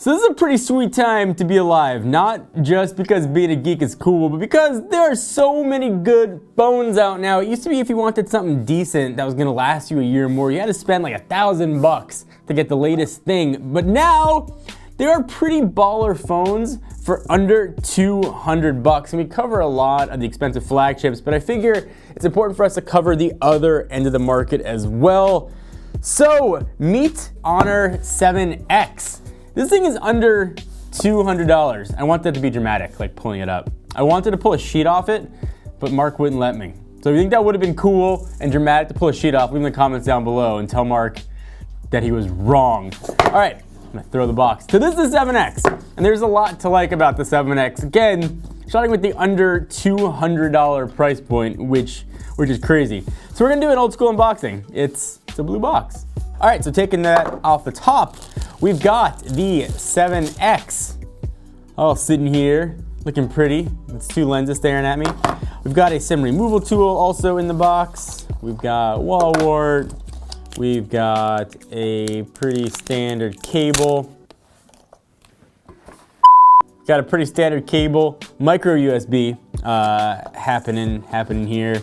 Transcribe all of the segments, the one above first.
So this is a pretty sweet time to be alive, not just because being a geek is cool, but because there are so many good phones out now. It used to be if you wanted something decent that was gonna last you a year or more, you had to spend like $1,000 to get the latest thing. But now, there are pretty baller phones for under $200. And we cover a lot of the expensive flagships, but I figure it's important for us to cover the other end of the market as well. So, meet Honor 7X. This thing is under $200. I want that to be dramatic, like pulling it up. I wanted to pull a sheet off it, but Mark wouldn't let me. So if you think that would have been cool and dramatic to pull a sheet off, leave in the comments down below and tell Mark that he was wrong. All right, I'm gonna throw the box. So this is the 7X, and there's a lot to like about the 7X. Again, starting with the under $200 price point, which is crazy. So we're gonna do an old school unboxing. It's a blue box. All right, so taking that off the top, we've got the 7X all sitting here, looking pretty. It's two lenses staring at me. We've got a SIM removal tool also in the box. We've got wall wart. We've got a pretty standard cable. Got a pretty standard cable, micro USB happening here.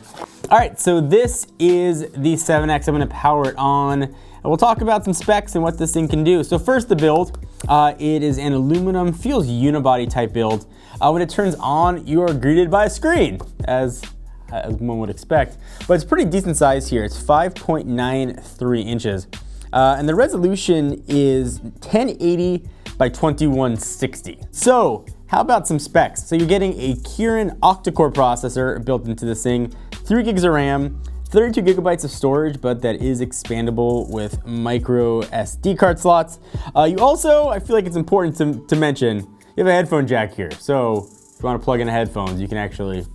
All right, so this is the 7X. I'm gonna power it on, and we'll talk about some specs and what this thing can do. So first, the build. It is an aluminum, feels unibody type build. When it turns on, you are greeted by a screen, as one would expect. But it's pretty decent size here. It's 5.93 inches. And the resolution is 1080 by 2160. So how about some specs? So you're getting a Kirin octa-core processor built into this thing, 3 gigs of RAM, 32 gigabytes of storage, but that is expandable with micro SD card slots. You also, I feel like it's important to mention, you have a headphone jack here. So if you want to plug in headphones, you can actually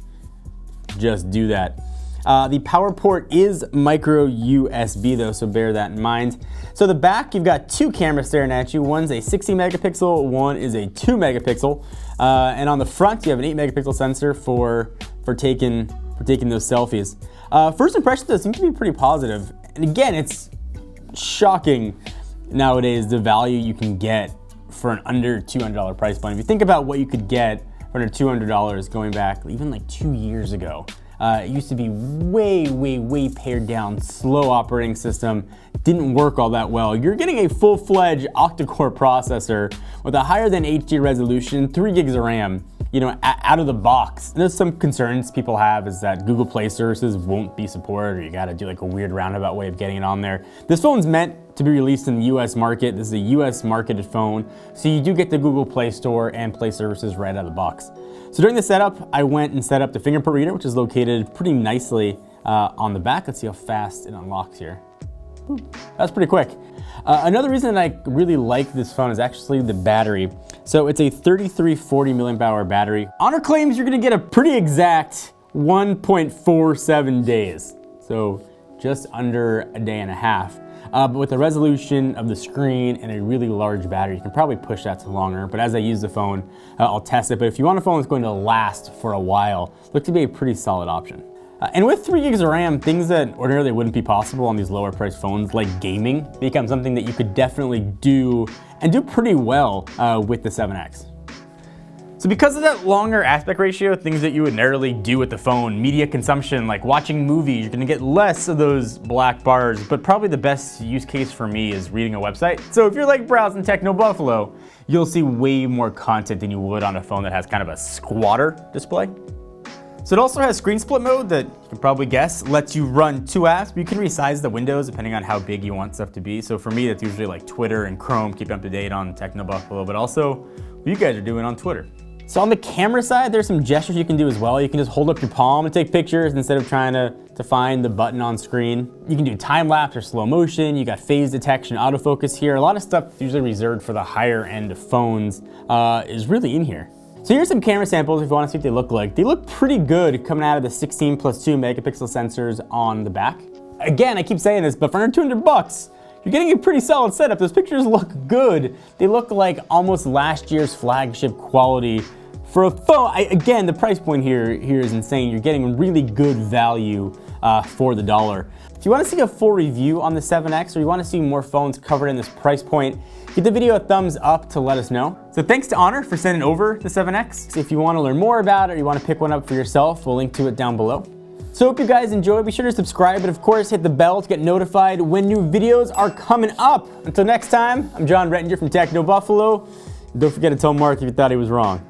just do that. The power port is micro USB though, so bear that in mind. So the back, you've got two cameras staring at you. One's a 60 megapixel, one is a 2 megapixel. And on the front, you have an 8 megapixel sensor for taking those selfies. First impressions though seem to be pretty positive. And again, it's shocking nowadays the value you can get for an under $200 price point. If you think about what you could get for under $200 going back even like 2 years ago, it used to be way pared down, slow operating system, didn't work all that well. You're getting a full-fledged octa-core processor with a higher than HD resolution, 3 gigs of RAM, you know, out of the box. And there's some concerns people have is that Google Play services won't be supported, or you gotta do like a weird roundabout way of getting it on there. This phone's meant to be released in the US market. This is a US marketed phone, so you do get the Google Play Store and Play services right out of the box. So during the setup, I went and set up the fingerprint reader, which is located pretty nicely on the back. Let's see how fast it unlocks here. That's pretty quick. Another reason that I really like this phone is actually the battery. So it's a 3340 milliamp hour battery. Honor claims you're gonna get a pretty exact 1.47 days. So just under a day and a half. But with the resolution of the screen and a really large battery, you can probably push that to longer. But as I use the phone, I'll test it. But if you want a phone that's going to last for a while, look to be a pretty solid option. And with 3 gigs of RAM, things that ordinarily wouldn't be possible on these lower priced phones, like gaming, become something that you could definitely do and do pretty well with the 7X. So because of that longer aspect ratio, things that you would narrowly do with the phone, media consumption, like watching movies, you're gonna get less of those black bars, but probably the best use case for me is reading a website. So if you're like browsing Techno Buffalo, you'll see way more content than you would on a phone that has kind of a squatter display. So it also has screen split mode that you can probably guess, lets you run 2 apps, but you can resize the windows depending on how big you want stuff to be. So for me, that's usually like Twitter and Chrome, keep up to date on Techno Buffalo, but also what you guys are doing on Twitter. So on the camera side, there's some gestures you can do as well. You can just hold up your palm and take pictures instead of trying to find the button on screen. You can do time lapse or slow motion. You got phase detection, autofocus here. A lot of stuff that's usually reserved for the higher end of phones is really in here. So here's some camera samples if you want to see what they look like. They look pretty good coming out of the 16+2 megapixel sensors on the back. Again, I keep saying this, but for under $200, you're getting a pretty solid setup. Those pictures look good. They look like almost last year's flagship quality for a phone. Again, the price point here is insane. You're getting really good value for the dollar. If you want to see a full review on the 7X or you want to see more phones covered in this price point, Give the video a thumbs up to let us know. So thanks to Honor for sending over the 7X. If you want to learn more about it or you want to pick one up for yourself, we'll link to it down below. So hope you guys enjoy. Be sure to subscribe, and of course hit the bell to get notified when new videos are coming up. Until next time, I'm John Rettinger from Techno Buffalo. Don't forget to tell Mark if you thought he was wrong.